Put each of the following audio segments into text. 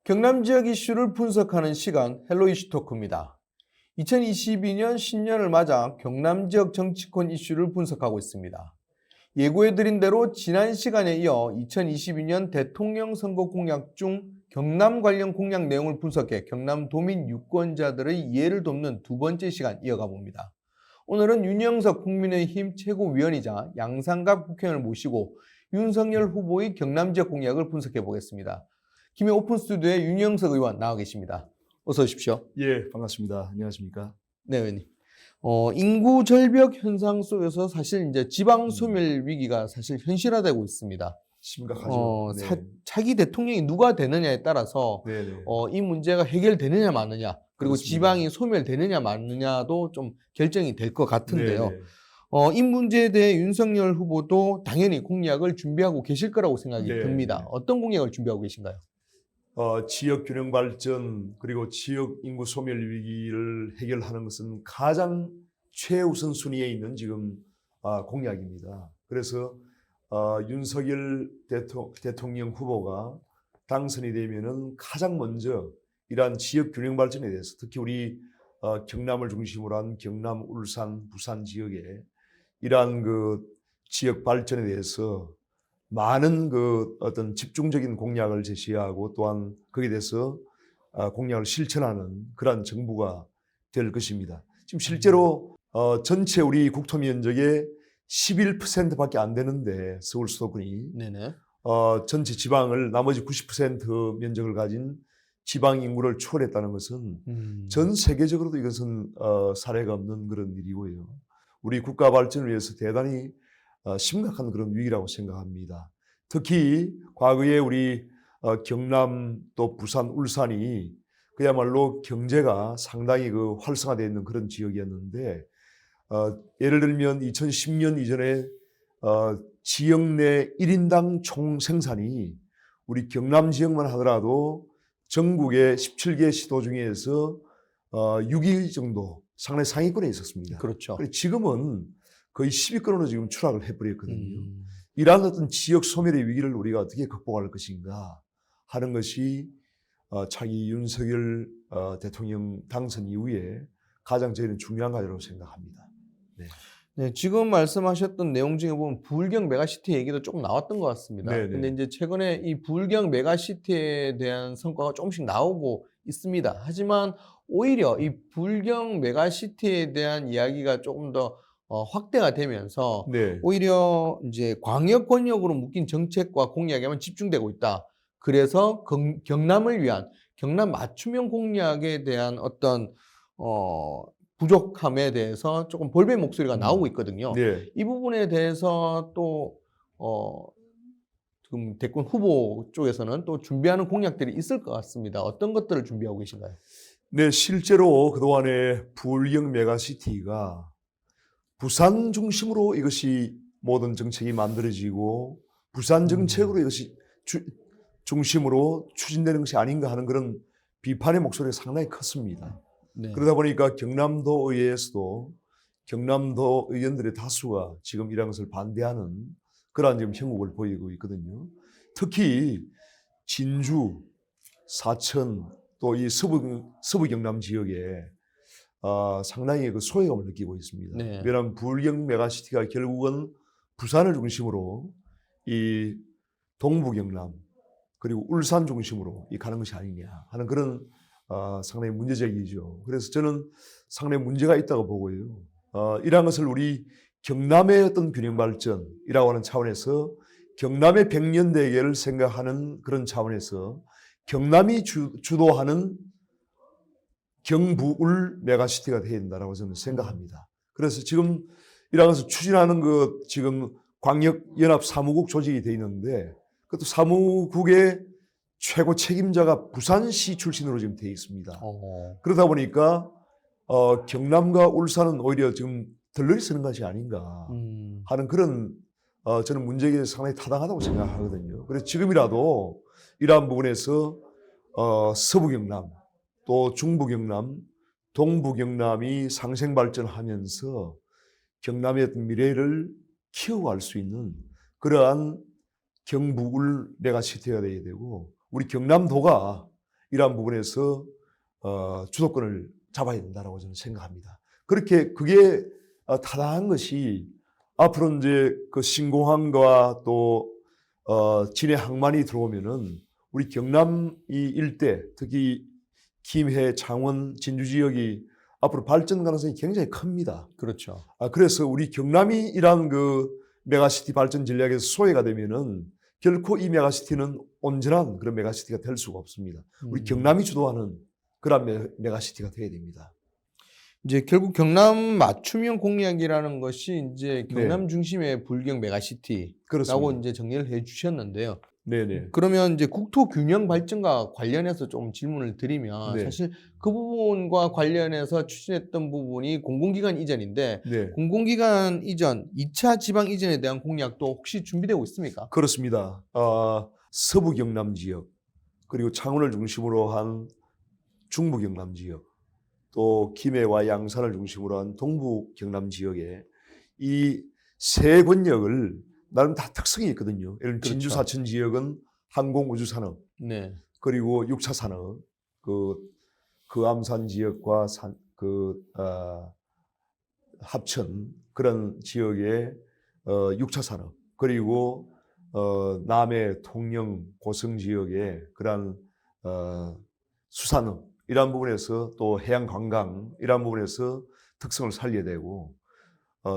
경남 지역 이슈를 분석하는 시간 헬로 이슈 토크입니다. 2022년 신년을 맞아 경남 지역 정치권 이슈를 분석하고 있습니다. 예고해드린 대로 지난 시간에 이어 2022년 대통령 선거 공약 중 경남 관련 공약 내용을 분석해 경남도민 유권자들의 이해를 돕는 두 번째 시간 이어가 봅니다. 오늘은 윤영석 국민의힘 최고위원이자 양상갑 국회의원을 모시고 윤석열 후보의 경남 지역 공약을 분석해 보겠습니다. 김해 오픈 스튜디오에 윤영석 의원 나와 계십니다. 어서 오십시오. 예, 반갑습니다. 안녕하십니까? 네, 의원님. 인구 절벽 현상 속에서 사실 이제 지방 소멸 위기가 사실 현실화되고 있습니다. 심각하죠. 네. 차기 대통령이 누가 되느냐에 따라서 네네. 이 문제가 해결되느냐 마느냐, 그리고 그렇습니다. 지방이 소멸되느냐 마느냐도 좀 결정이 될 것 같은데요. 네네. 이 문제에 대해 윤석열 후보도 당연히 공약을 준비하고 계실 거라고 생각이 네. 듭니다. 어떤 공약을 준비하고 계신가요? 지역 균형 발전 그리고 지역 인구 소멸 위기를 해결하는 것은 가장 최우선 순위에 있는 지금 공약입니다. 그래서 윤석열 대통령 후보가 당선이 되면은 가장 먼저 이러한 지역 균형 발전에 대해서 특히 우리 경남을 중심으로 한 경남, 울산, 부산 지역에 이러한 그 지역 발전에 대해서 많은 그 어떤 집중적인 공약을 제시하고 또한 거기에 대해서 공약을 실천하는 그러한 정부가 될 것입니다. 지금 실제로 전체 우리 국토 면적의 11%밖에 안 되는데 서울 수도권이 네네. 전체 지방을 나머지 90% 면적을 가진 지방 인구를 초월했다는 것은 전 세계적으로도 이것은 사례가 없는 그런 일이고요. 우리 국가 발전을 위해서 대단히 심각한 그런 위기라고 생각합니다. 특히 과거에 우리 경남 또 부산, 울산이 그야말로 경제가 상당히 그 활성화되어 있는 그런 지역이었는데 예를 들면 2010년 이전에 지역 내 1인당 총 생산이 우리 경남 지역만 하더라도 전국의 17개 시도 중에서 6위 정도 상당히 상위권에 있었습니다. 그렇죠. 지금은 거의 10위권으로 지금 추락을 해버렸거든요. 이러한 어떤 지역 소멸의 위기를 우리가 어떻게 극복할 것인가 하는 것이 차기 윤석열 대통령 당선 이후에 가장 저희는 중요한 과제라고 생각합니다. 네. 네, 지금 말씀하셨던 내용 중에 보면 부울경 메가시티 얘기도 조금 나왔던 것 같습니다. 네네. 근데 이제 최근에 이 부울경 메가시티에 대한 성과가 조금씩 나오고 있습니다. 하지만 오히려 이 부울경 메가시티에 대한 이야기가 조금 더 확대가 되면서 네. 오히려 이제 광역 권역으로 묶인 정책과 공약에만 집중되고 있다. 그래서 경남을 위한 경남 맞춤형 공약에 대한 어떤 부족함에 대해서 조금 볼멘 목소리가 나오고 있거든요. 네. 이 부분에 대해서 또 지금 대권 후보 쪽에서는 또 준비하는 공약들이 있을 것 같습니다. 어떤 것들을 준비하고 계신가요? 네, 실제로 그동안에 부울경 메가시티가 부산 중심으로 이것이 모든 정책이 만들어지고 부산 정책으로 이것이 중심으로 추진되는 것이 아닌가 하는 그런 비판의 목소리가 상당히 컸습니다. 네. 그러다 보니까 경남도 의회에서도 경남도 의원들의 다수가 지금 이런 것을 반대하는 그러한 지금 형국을 보이고 있거든요. 특히 진주, 사천 또 이 서부 경남 지역에 상당히 그 소외감을 느끼고 있습니다. 네. 왜냐하면 부울경 메가시티가 결국은 부산을 중심으로 이 동부 경남 그리고 울산 중심으로 가는 것이 아니냐 하는 그런 상당히 문제제기죠. 그래서 저는 상당히 문제가 있다고 보고요. 이러한 것을 우리 경남의 어떤 균형 발전이라고 하는 차원에서 경남의 백년대계를 생각하는 그런 차원에서 경남이 주도하는 경부울 메가시티가 되어야 된다고 저는 생각합니다. 그래서 지금 이러한 것을 추진하는 지금 광역연합 사무국 조직이 되어 있는데 그것도 사무국의 최고 책임자가 부산시 출신으로 지금 되어 있습니다. 그러다 보니까 경남과 울산은 오히려 지금 덜러리 쓰는 것이 아닌가 하는 그런 저는 문제에 상당히 타당하다고 생각하거든요. 그래서 지금이라도 이러한 부분에서 서부 경남 또 중부 경남, 동부 경남이 상생 발전하면서 경남의 어떤 미래를 키워갈 수 있는 그러한 경부울 메가시티가 되어야 되고 우리 경남도가 이러한 부분에서 주도권을 잡아야 된다라고 저는 생각합니다. 그게 타당한 것이 앞으로 이제 그 신공항과 또 진해 항만이 들어오면은 우리 경남 이 일대, 특히 김해, 창원, 진주 지역이 앞으로 발전 가능성이 굉장히 큽니다. 그렇죠. 그래서 우리 경남이 이러한 그 메가시티 발전 전략에서 소외가 되면은 결코 이 메가시티는 온전한 그런 메가시티가 될 수가 없습니다. 우리 경남이 주도하는 그런 메가시티가 돼야 됩니다. 이제 결국 경남 맞춤형 공약이라는 것이 이제 경남 네. 중심의 불경 메가시티라고 그렇습니다. 이제 정리를 해 주셨는데요. 네네. 그러면 이제 국토 균형 발전과 관련해서 좀 질문을 드리면 네. 사실 그 부분과 관련해서 추진했던 부분이 공공기관 이전인데 네. 공공기관 이전, 2차 지방 이전에 대한 공약도 혹시 준비되고 있습니까? 그렇습니다. 서부 경남 지역, 그리고 창원을 중심으로 한 중부 경남 지역, 또 김해와 양산을 중심으로 한 동부 경남 지역에 이 세 권역을 나름 다 특성이 있거든요. 예를 들면 그렇죠. 진주 사천 지역은 항공우주산업, 네. 그리고 6차 산업, 그 암산 지역과 합천 그런 지역의 6차 산업, 그리고 남해 통영 고성 지역의 그런 수산업 이러한 부분에서 또 해양 관광 이러한 부분에서 특성을 살려야 되고,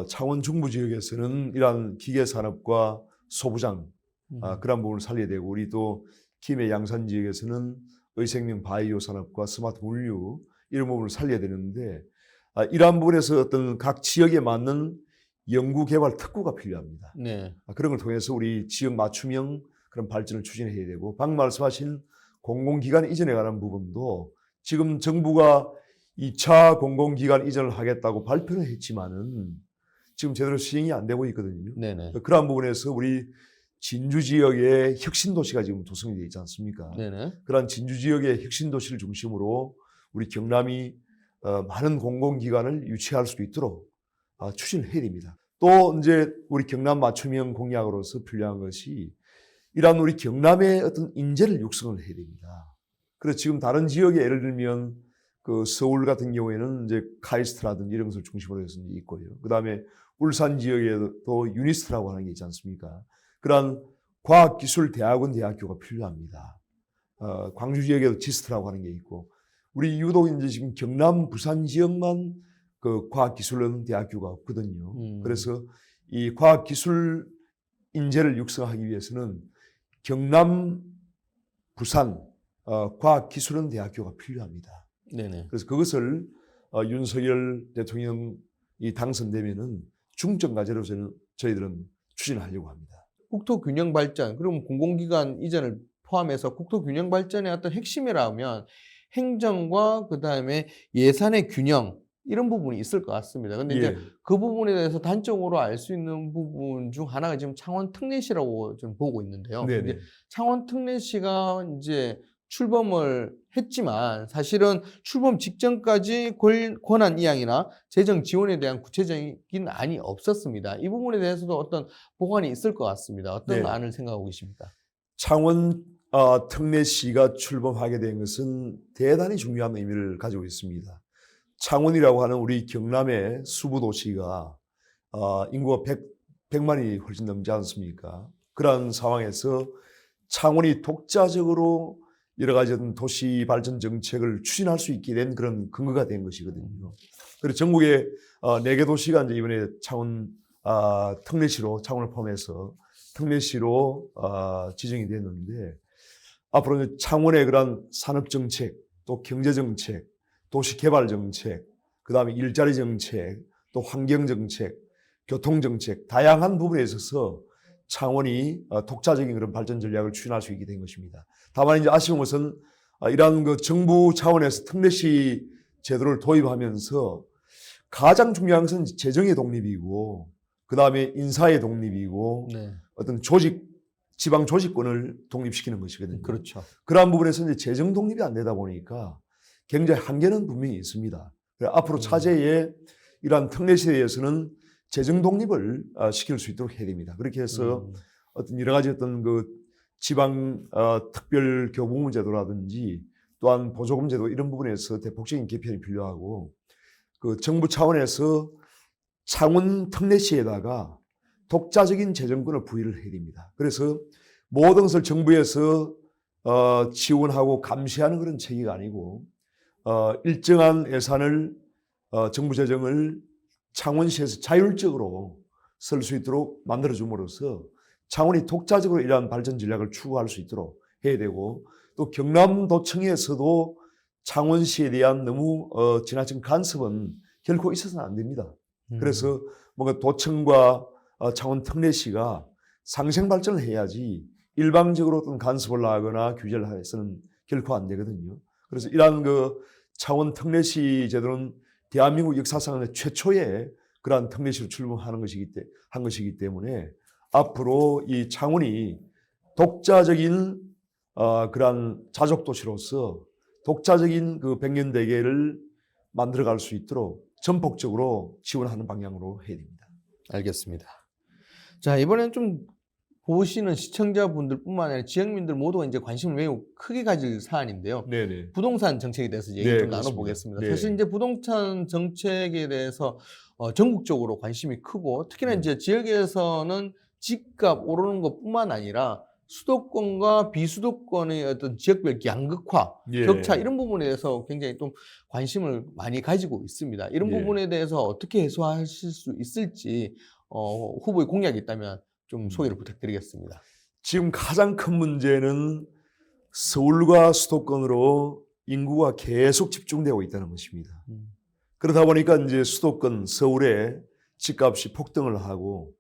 창원 중부 지역에서는 이러한 기계 산업과 소부장 그런 부분을 살려야 되고, 우리 또 김해 양산 지역에서는 의생명 바이오 산업과 스마트 물류 이런 부분을 살려야 되는데, 이러한 부분에서 어떤 각 지역에 맞는 연구 개발 특구가 필요합니다. 네. 그런 걸 통해서 우리 지역 맞춤형 그런 발전을 추진해야 되고, 방금 말씀하신 공공기관 이전에 관한 부분도 지금 정부가 2차 공공기관 이전을 하겠다고 발표를 했지만은 지금 제대로 시행이 안 되고 있거든요. 네네. 그러한 부분에서 우리 진주 지역의 혁신 도시가 지금 조성이 되어 있지 않습니까? 네네. 그러한 진주 지역의 혁신 도시를 중심으로 우리 경남이 많은 공공기관을 유치할 수 있도록 추진을 해야 됩니다. 또 이제 우리 경남 맞춤형 공약으로서 필요한 것이 이러한 우리 경남의 어떤 인재를 육성을 해야 됩니다. 그래서 지금 다른 지역에 예를 들면 그 서울 같은 경우에는 이제 카이스트라든지 이런 것을 중심으로 해서 있고요. 그 다음에 울산 지역에도 유니스트라고 하는 게 있지 않습니까? 그러한 과학기술대학원 대학교가 필요합니다. 광주 지역에도 지스트라고 하는 게 있고, 우리 유독 이제 지금 경남, 부산 지역만 그 과학기술은 대학교가 없거든요. 그래서 이 과학기술 인재를 육성하기 위해서는 경남, 부산 과학기술은 대학교가 필요합니다. 네네. 그래서 그것을 윤석열 대통령이 당선되면은 중점 과제로 저희들은 추진하려고 합니다. 국토 균형 발전, 그럼 공공기관 이전을 포함해서 국토 균형 발전의 어떤 핵심이라면 행정과 그다음에 예산의 균형 이런 부분이 있을 것 같습니다. 근데 이제 그 부분에 대해서 단적으로 알 수 있는 부분 중 하나가 지금 창원 특례시라고 좀 보고 있는데요. 근데 창원 특례시가 이제 출범을 했지만 사실은 출범 직전까지 권한 이양이나 재정 지원에 대한 구체적인 안이 없었습니다. 이 부분에 대해서도 어떤 보완이 있을 것 같습니다. 어떤 안을 생각하고 계십니까? 창원 특례시가 출범하게 된 것은 대단히 중요한 의미를 가지고 있습니다. 창원이라고 하는 우리 경남의 수부도시가 인구가 100만이 훨씬 넘지 않습니까? 그런 상황에서 창원이 독자적으로 여러 가지 도시 발전 정책을 추진할 수 있게 된 그런 근거가 된 것이거든요. 그리고 전국의 4개 도시가 이제 이번에 창원 특례시로, 창원을 포함해서 특례시로 지정이 됐는데, 앞으로 창원의 그런 산업 정책, 또 경제 정책, 도시 개발 정책, 그 다음에 일자리 정책, 또 환경 정책, 교통 정책, 다양한 부분에 있어서 창원이 독자적인 그런 발전 전략을 추진할 수 있게 된 것입니다. 다만 이제 아쉬운 것은 이러한 그 정부 차원에서 특례시 제도를 도입하면서 가장 중요한 것은 재정의 독립이고, 그 다음에 인사의 독립이고, 어떤 지방 조직권을 독립시키는 것이거든요. 그렇죠. 그러한 부분에서 이제 재정 독립이 안 되다 보니까 굉장히 한계는 분명히 있습니다. 앞으로 차제에 이러한 특례시에 대해서는 재정 독립을 시킬 수 있도록 해야 됩니다. 그렇게 해서 어떤 여러 가지 어떤 그 지방 특별 교부문 제도라든지 또한 보조금 제도 이런 부분에서 대폭적인 개편이 필요하고 그 정부 차원에서 창원 특례시에다가 독자적인 재정권을 부여를 해야 됩니다. 그래서 모든 것을 정부에서 지원하고 감시하는 그런 체계가 아니고 일정한 예산을 정부 재정을 창원시에서 자율적으로 쓸 수 있도록 만들어줌으로써 창원이 독자적으로 이러한 발전 전략을 추구할 수 있도록 해야 되고 또 경남도청에서도 창원시에 대한 너무 지나친 간섭은 결코 있어서는 안 됩니다. 그래서 뭔가 도청과 창원 특례시가 상생 발전을 해야지 일방적으로 어떤 간섭을 하거나 규제를 해서는 결코 안 되거든요. 그래서 이러한 그 창원 특례시 제도는 대한민국 역사상 최초의 그러한 특례시로 출범하는 것이기 때문에 앞으로 이 창원이 독자적인 그러한 자족도시로서 독자적인 그 백년대계를 만들어갈 수 있도록 전폭적으로 지원하는 방향으로 해야 됩니다. 알겠습니다. 자, 이번엔 좀 보시는 시청자분들뿐만 아니라 지역민들 모두가 이제 관심을 매우 크게 가질 사안인데요. 네네. 부동산 정책에 대해서 얘기 네, 좀 그렇습니다. 나눠보겠습니다. 네. 사실 이제 부동산 정책에 대해서 전국적으로 관심이 크고 특히나 이제 지역에서는 집값 오르는 것뿐만 아니라 수도권과 비수도권의 어떤 지역별 양극화, 예. 격차 이런 부분에 대해서 굉장히 좀 관심을 많이 가지고 있습니다. 이런 예. 부분에 대해서 어떻게 해소하실 수 있을지 후보의 공약이 있다면 좀 소개를 부탁드리겠습니다. 지금 가장 큰 문제는 서울과 수도권으로 인구가 계속 집중되고 있다는 것입니다. 그러다 보니까 이제 수도권 서울에 집값이 폭등을 하고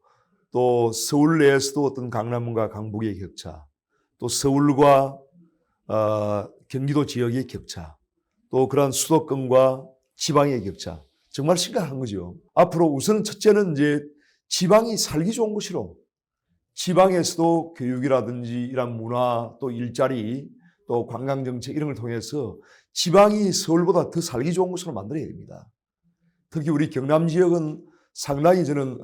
또 서울 내에서도 어떤 강남과 강북의 격차, 또 서울과 경기도 지역의 격차, 또 그런 수도권과 지방의 격차 정말 심각한 거죠. 앞으로 우선 첫째는 이제 지방이 살기 좋은 곳으로 지방에서도 교육이라든지 이런 문화 또 일자리 또 관광정책 이런 걸 통해서 지방이 서울보다 더 살기 좋은 곳으로 만들어야 됩니다. 특히 우리 경남 지역은 상당히 저는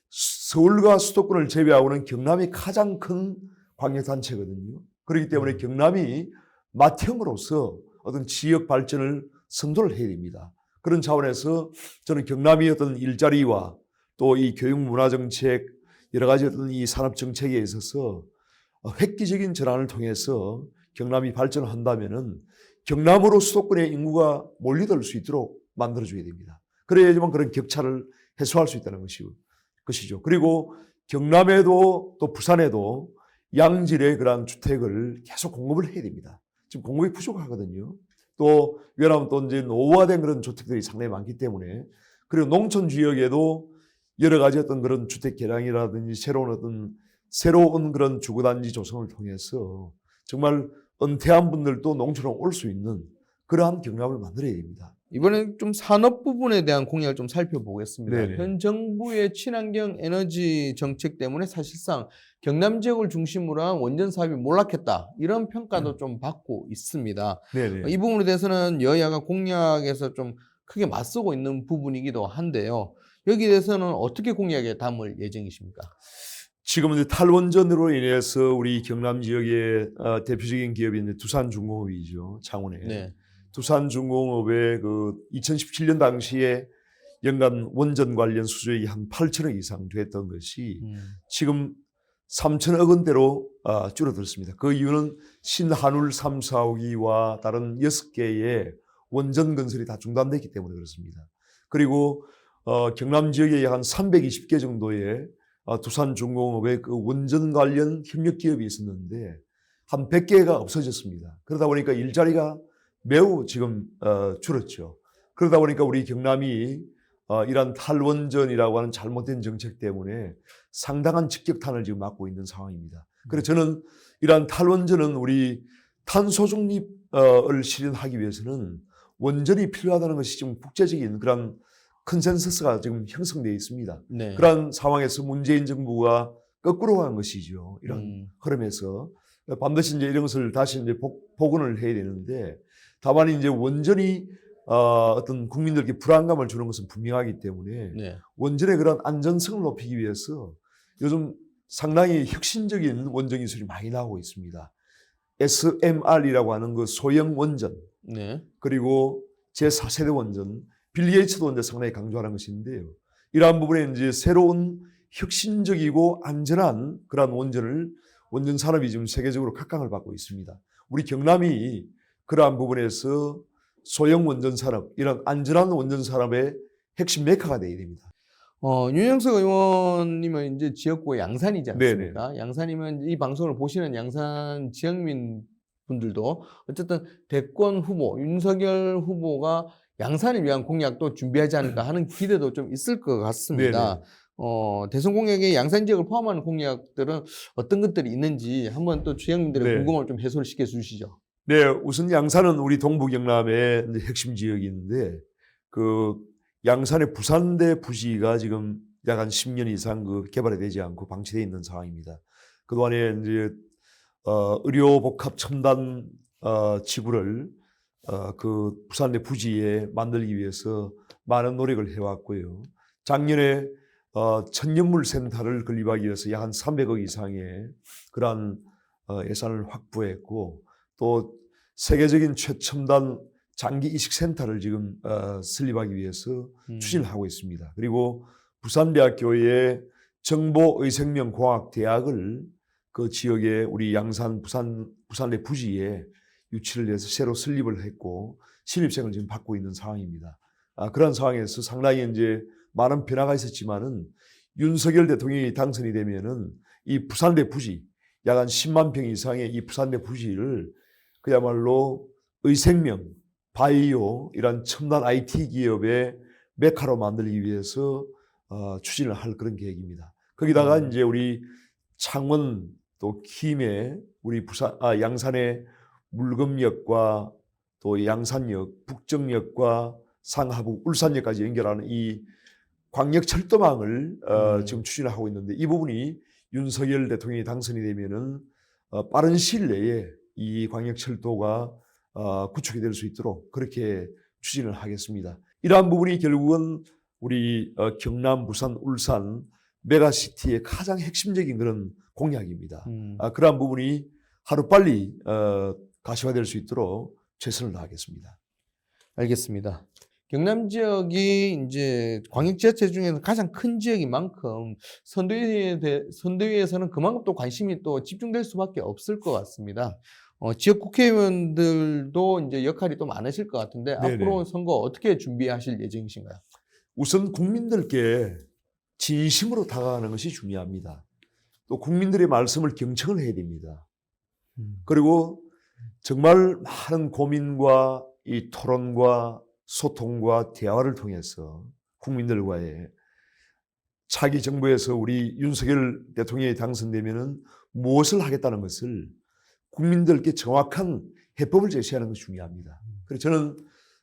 서울과 수도권을 제외하고는 경남이 가장 큰 광역단체거든요. 그렇기 때문에 경남이 맏형으로서 어떤 지역 발전을 선도를 해야 됩니다. 그런 차원에서 저는 경남이 어떤 일자리와 또 이 교육 문화 정책 여러 가지 어떤 이 산업 정책에 있어서 획기적인 전환을 통해서 경남이 발전을 한다면은 경남으로 수도권의 인구가 몰려들 수 있도록 만들어줘야 됩니다. 그래야지만 그런 격차를 해소할 수 있다는 것이죠. 그리고 경남에도 또 부산에도 양질의 그러한 주택을 계속 공급을 해야 됩니다. 지금 공급이 부족하거든요. 또 왜냐하면 또 이제 노후화된 그런 주택들이 상당히 많기 때문에 그리고 농촌 지역에도 여러 가지 어떤 그런 주택 개량이라든지 새로운 그런 주거단지 조성을 통해서 정말 은퇴한 분들도 농촌으로 올 수 있는 그러한 경남을 만들어야 됩니다. 이번엔 좀 산업 부분에 대한 공약을 좀 살펴보겠습니다. 네네. 현 정부의 친환경 에너지 정책 때문에 사실상 경남 지역을 중심으로 한 원전 사업이 몰락했다. 이런 평가도 좀 받고 있습니다. 네네. 이 부분에 대해서는 여야가 공약에서 좀 크게 맞서고 있는 부분이기도 한데요. 여기에 대해서는 어떻게 공약에 담을 예정이십니까? 지금 이제 탈원전으로 인해서 우리 경남 지역의 대표적인 기업이 이제 두산중공업이죠. 창원에. 네. 두산중공업의 그 2017년 당시에 연간 원전 관련 수주액이 한 8천억 이상 됐던 것이 지금 3천억 원대로 줄어들었습니다. 그 이유는 신한울 3, 4호기와 다른 6개의 원전 건설이 다 중단됐기 때문에 그렇습니다. 그리고 경남 지역에 한 320개 정도의 두산중공업의 그 원전 관련 협력 기업이 있었는데 한 100개가 없어졌습니다. 그러다 보니까 일자리가 매우 지금 줄었죠. 그러다 보니까 우리 경남이 이러한 탈원전이라고 하는 잘못된 정책 때문에 상당한 직격탄을 지금 맞고 있는 상황입니다. 그래서 저는 이러한 탈원전은 우리 탄소 중립을 실현하기 위해서는 원전이 필요하다는 것이 지금 국제적인 그런 컨센서스가 지금 형성되어 있습니다. 네. 그런 상황에서 문재인 정부가 거꾸로 간 것이죠. 이런 흐름에서 반드시 이제 이런 것을 다시 이제 복원을 해야 되는데 다만 이제 원전이 어떤 국민들에게 불안감을 주는 것은 분명하기 때문에 네. 원전의 그런 안전성을 높이기 위해서 요즘 상당히 혁신적인 원전 기술이 많이 나오고 있습니다. SMR이라고 하는 그 소형 원전 네. 그리고 제4세대 원전 빌 게이츠도 이제 상당히 강조하는 것인데요. 이러한 부분에 이제 새로운 혁신적이고 안전한 그러한 원전 산업이 지금 세계적으로 각광을 받고 있습니다. 우리 경남이 그러한 부분에서 소형 원전 산업, 이런 안전한 원전 산업의 핵심 메카가 되어야 됩니다. 윤영석 의원님은 이제 지역구가 양산이지 네네. 않습니까? 양산이면 이 방송을 보시는 양산 지역민 분들도 어쨌든 대권 후보, 윤석열 후보가 양산을 위한 공약도 준비하지 않을까 하는 기대도 좀 있을 것 같습니다. 네네. 대선 공약에 양산 지역을 포함하는 공약들은 어떤 것들이 있는지 한번 또 지역민들의 네. 궁금을 좀 해소를 시켜 주시죠. 네, 우선 양산은 우리 동부 경남의 이제 핵심 지역인데 그 양산의 부산대 부지가 지금 약 한 10년 이상 그 개발이 되지 않고 방치되어 있는 상황입니다. 그동안에 이제 의료 복합 첨단 지구를 그 부산대 부지에 만들기 위해서 많은 노력을 해왔고요. 작년에 천연물 센터를 건립하기 위해서 약 한 300억 이상의 그러한 예산을 확보했고 또 세계적인 최첨단 장기 이식 센터를 지금 설립하기 위해서 추진을 하고 있습니다. 그리고 부산대학교의 정보의생명공학대학을 그 지역에 우리 양산 부산대 부지에 유치를 해서 새로 설립을 했고 신입생을 지금 받고 있는 상황입니다. 그런 상황에서 상당히 이제 많은 변화가 있었지만은 윤석열 대통령이 당선이 되면은 이 부산대 부지 약 한 10만 평 이상의 이 부산대 부지를 그야말로 의생명, 바이오 이런 첨단 IT 기업의 메카로 만들기 위해서 추진을 할 그런 계획입니다. 거기다가 이제 우리 창원 또 김해 우리 양산의 물금역과 또 양산역, 북정역과 상하부, 울산역까지 연결하는 이 광역철도망을 지금 추진을 하고 있는데 이 부분이 윤석열 대통령이 당선이 되면은 빠른 시일 내에 이 광역철도가 구축이 될 수 있도록 그렇게 추진을 하겠습니다. 이러한 부분이 결국은 우리 경남, 부산, 울산 메가시티의 가장 핵심적인 그런 공약입니다. 그러한 부분이 하루빨리 가시화될 수 있도록 최선을 다하겠습니다. 알겠습니다. 경남 지역이 이제 광역지자체 중에서 가장 큰 지역인 만큼 선대위에서는 그만큼 또 관심이 또 집중될 수밖에 없을 것 같습니다. 지역 국회의원들도 이제 역할이 또 많으실 것 같은데 네네. 앞으로 선거 어떻게 준비하실 예정이신가요? 우선 국민들께 진심으로 다가가는 것이 중요합니다. 또 국민들의 말씀을 경청을 해야 됩니다. 그리고 정말 많은 고민과 이 토론과 소통과 대화를 통해서 국민들과의 차기 정부에서 우리 윤석열 대통령이 당선되면은 무엇을 하겠다는 것을 국민들께 정확한 해법을 제시하는 것이 중요합니다. 그래서 저는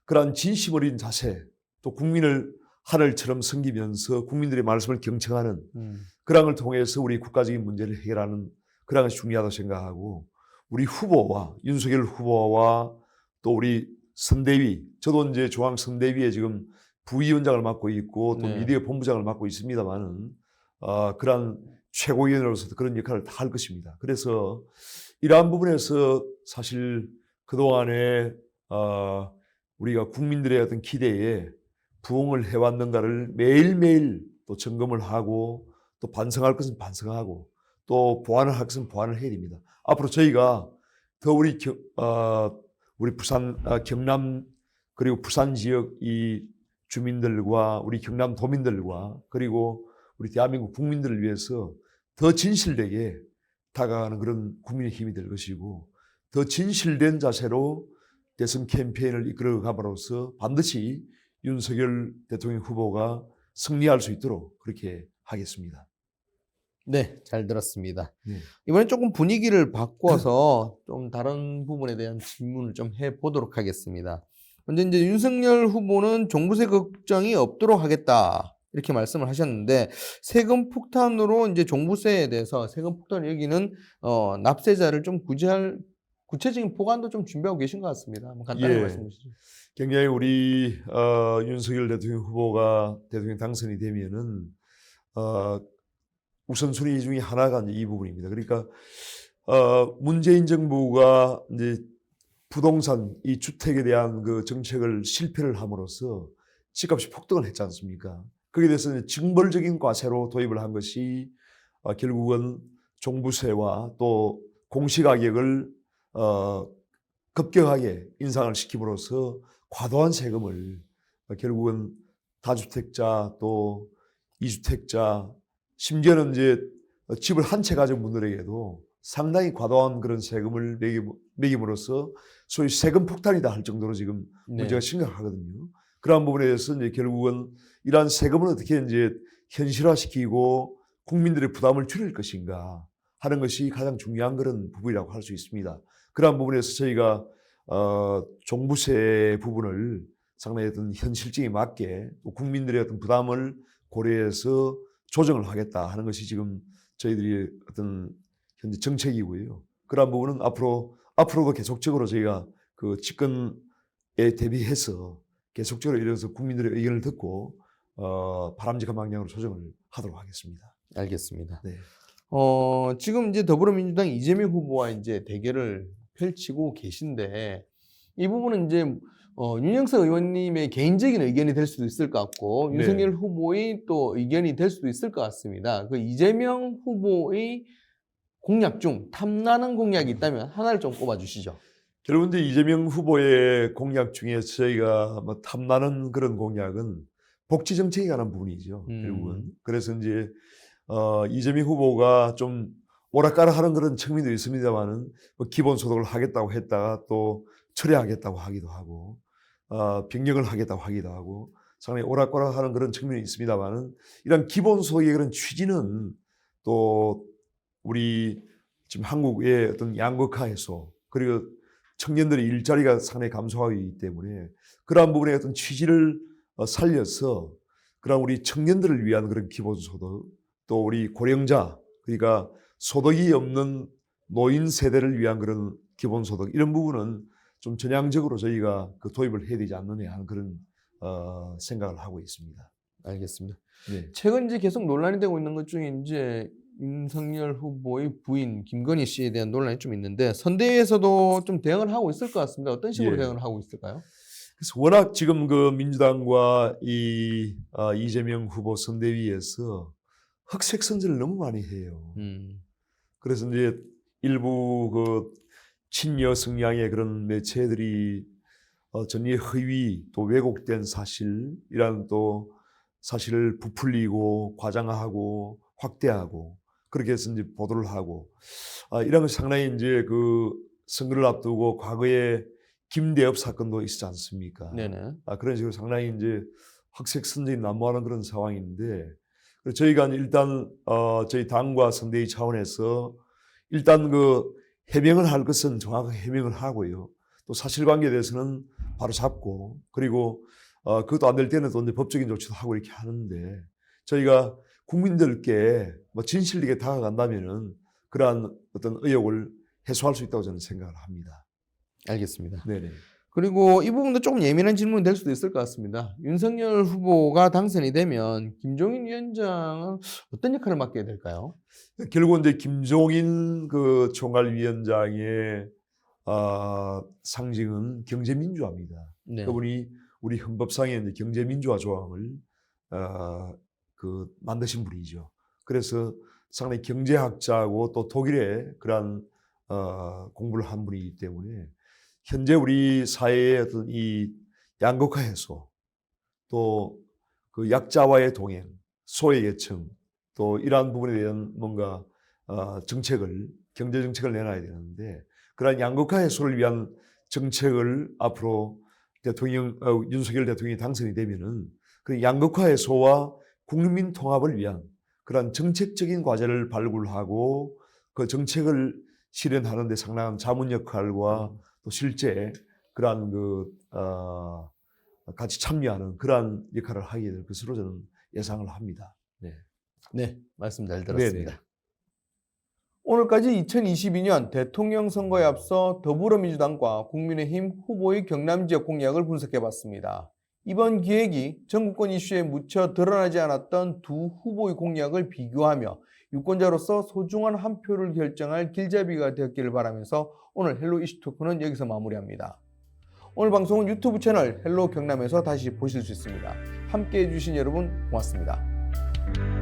그러한 진심 어린 자세 또 국민을 하늘처럼 섬기면서 국민들의 말씀을 경청하는 그런 걸 통해서 우리 국가적인 문제를 해결하는 그런 것이 중요하다고 생각하고 우리 후보와 윤석열 후보와 또 우리 선대위, 저도 이제 중앙선대위에 지금 부위원장을 맡고 있고 또 네. 미디어 본부장을 맡고 있습니다만은 그러한 최고위원으로서 그런 역할을 다 할 것입니다. 그래서 이러한 부분에서 사실 그동안에 우리가 국민들의 어떤 기대에 부응을 해왔는가를 매일매일 또 점검을 하고 또 반성할 것은 반성하고 또 보완을 할 것은 보완을 해야 됩니다. 앞으로 저희가 더 우리 부산, 경남 그리고 부산 지역 이 주민들과 우리 경남 도민들과 그리고 우리 대한민국 국민들을 위해서 더 진실되게 다가가는 그런 국민의 힘이 될 것이고 더 진실된 자세로 대선 캠페인을 이끌어감으로써 반드시 윤석열 대통령 후보가 승리할 수 있도록 그렇게 하겠습니다. 네, 잘 들었습니다. 네. 이번엔 조금 분위기를 바꿔서 좀 다른 부분에 대한 질문을 좀 해보도록 하겠습니다. 먼저 이제 윤석열 후보는 종부세 걱정이 없도록 하겠다. 이렇게 말씀을 하셨는데 세금 폭탄으로 이제 종부세에 대해서 세금 폭탄 여기는 납세자를 좀 구제할 구체적인 보관도 좀 준비하고 계신 것 같습니다. 한번 간단히 예. 말씀해 주시죠. 굉장히 우리 윤석열 대통령 후보가 대통령 당선이 되면은 우선순위 중에 하나가 이제 이 부분입니다. 그러니까 문재인 정부가 이제 부동산 이 주택에 대한 그 정책을 실패를 함으로써 집값이 폭등을 했지 않습니까? 거기에 대해서 이제 징벌적인 과세로 도입을 한 것이 결국은 종부세와 또 공시가격을 급격하게 인상을 시킴으로써 과도한 세금을 결국은 다주택자 또 이주택자 심지어는 이제 집을 한 채 가진 분들에게도 상당히 과도한 그런 세금을 매김으로써 소위 세금 폭탄이다 할 정도로 지금 문제가 심각하거든요. 그러한 부분에 대해서 이제 결국은 이러한 세금을 어떻게 이제 현실화시키고 국민들의 부담을 줄일 것인가 하는 것이 가장 중요한 그런 부분이라고 할 수 있습니다. 그러한 부분에서 저희가 종부세 부분을 상당히 어떤 현실적에 맞게 국민들의 어떤 부담을 고려해서 조정을 하겠다 하는 것이 지금 저희들이 어떤 현재 정책이고요. 그러한 부분은 앞으로도 계속적으로 저희가 그 집권에 대비해서 계속적으로 이래서 국민들의 의견을 듣고 바람직한 방향으로 조정을 하도록 하겠습니다. 알겠습니다. 네. 지금 이제 더불어민주당 이재명 후보와 이제 대결을 펼치고 계신데 이 부분은 이제 윤영석 의원님의 개인적인 의견이 될 수도 있을 것 같고 네. 윤석열 후보의 또 의견이 될 수도 있을 것 같습니다. 그 이재명 후보의 공약 중 탐나는 공약이 있다면 하나를 좀 꼽아주시죠. 결국은 이제 이재명 후보의 공약 중에 저희가 뭐 탐나는 그런 공약은 복지 정책에 관한 부분이죠. 결국은 그래서 이제 이재명 후보가 좀 오락가락하는 그런 측면도 있습니다만은 뭐 기본소득을 하겠다고 했다가 또 철회하겠다고 하기도 하고 변경을 하겠다고 하기도 하고 상당히 오락가락하는 그런 측면이 있습니다만은 이런 기본소득의 그런 취지는 또 우리 지금 한국의 어떤 양극화 해소 그리고 청년들의 일자리가 상당히 감소하고 있기 때문에 그러한 부분의 어떤 취지를 살려서 그런 우리 청년들을 위한 그런 기본소득 또 우리 고령자 그러니까 소득이 없는 노인 세대를 위한 그런 기본소득 이런 부분은 좀 전향적으로 저희가 그 도입을 해야 되지 않느냐 하는 그런 생각을 하고 있습니다. 알겠습니다. 네. 최근 이제 계속 논란이 되고 있는 것 중에 이제 윤석열 후보의 부인 김건희 씨에 대한 논란이 좀 있는데 선대위에서도 좀 대응을 하고 있을 것 같습니다. 어떤 식으로 예. 대응을 하고 있을까요? 그래서 워낙 지금 그 민주당과 이재명 후보 선대위에서 흑색 선전을 너무 많이 해요. 그래서 이제 일부 그 친여 성향의 그런 매체들이 전에 허위 또 왜곡된 사실 이란 또 사실을 부풀리고 과장하고 확대하고 그렇게 해서 이제 보도를 하고 이런 것이 상당히 이제 그 선거를 앞두고 과거에 김대엽 사건도 있었지 않습니까? 네네. 그런 식으로 상당히 이제 흑색 선전이 난무하는 그런 상황인데 저희가 일단 저희 당과 선대위 차원에서 일단 그 해명을 할 것은 정확하게 해명을 하고요. 또 사실관계에 대해서는 바로 잡고 그리고 그것도 안 될 때는 또 이제 법적인 조치도 하고 이렇게 하는데 저희가 국민들께 뭐 진실되게 다가간다면은 그러한 어떤 의혹을 해소할 수 있다고 저는 생각을 합니다. 알겠습니다. 네네. 그리고 이 부분도 조금 예민한 질문이 될 수도 있을 것 같습니다. 윤석열 후보가 당선이 되면 김종인 위원장은 어떤 역할을 맡게 될까요? 결국은 이제 김종인 그 총괄위원장의 상징은 경제민주화입니다. 네. 그분이 우리 헌법상의 이제 경제민주화 조항을 만드신 분이죠. 그래서 상당히 경제학자고 또 독일의 그러한 공부를 한 분이기 때문에 현재 우리 사회의 어떤 이 양극화 해소 또 그 약자와의 동행, 소외계층 또 이러한 부분에 대한 뭔가 경제 정책을 내놔야 되는데 그러한 양극화 해소를 위한 정책을 앞으로 윤석열 대통령이 당선이 되면은 그 양극화 해소와 국민 통합을 위한 그러한 정책적인 과제를 발굴하고 그 정책을 실현하는 데 상당한 자문 역할과 또 실제 그러한 같이 참여하는 그러한 역할을 하게 될 것으로 저는 예상을 합니다. 네. 네, 말씀 잘 들었습니다. 네네. 오늘까지 2022년 대통령 선거에 앞서 더불어민주당과 국민의힘 후보의 경남 지역 공약을 분석해봤습니다. 이번 기획이 전국권 이슈에 묻혀 드러나지 않았던 두 후보의 공약을 비교하며 유권자로서 소중한 한 표를 결정할 길잡이가 되었기를 바라면서 오늘 헬로 이슈 토크는 여기서 마무리합니다. 오늘 방송은 유튜브 채널 헬로 경남에서 다시 보실 수 있습니다. 함께해 주신 여러분 고맙습니다.